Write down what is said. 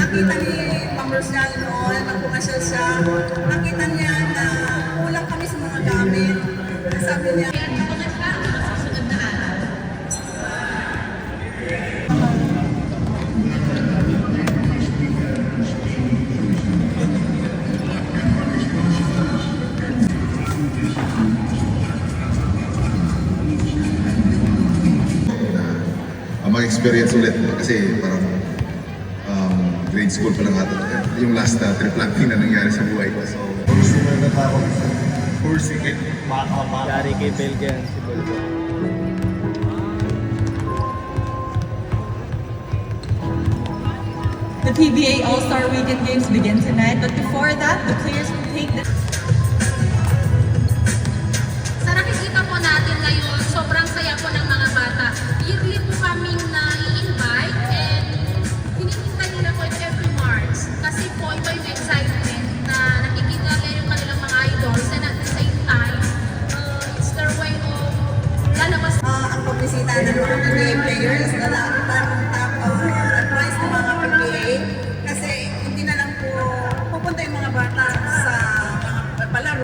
nakita ni Ma'am Rosal noon, nang pumasyal siya, nakita niya na kulang kami sa mga gamit. Sabi niya, mag-experience ulit kasi parang grade school pa lang ata. Yung last trip planting na nangyari sa buhay ko. So, Horsing Yari kay Belgian si Bolgo. the PBA All-Star Weekend Games begin tonight, but before that, the players will take the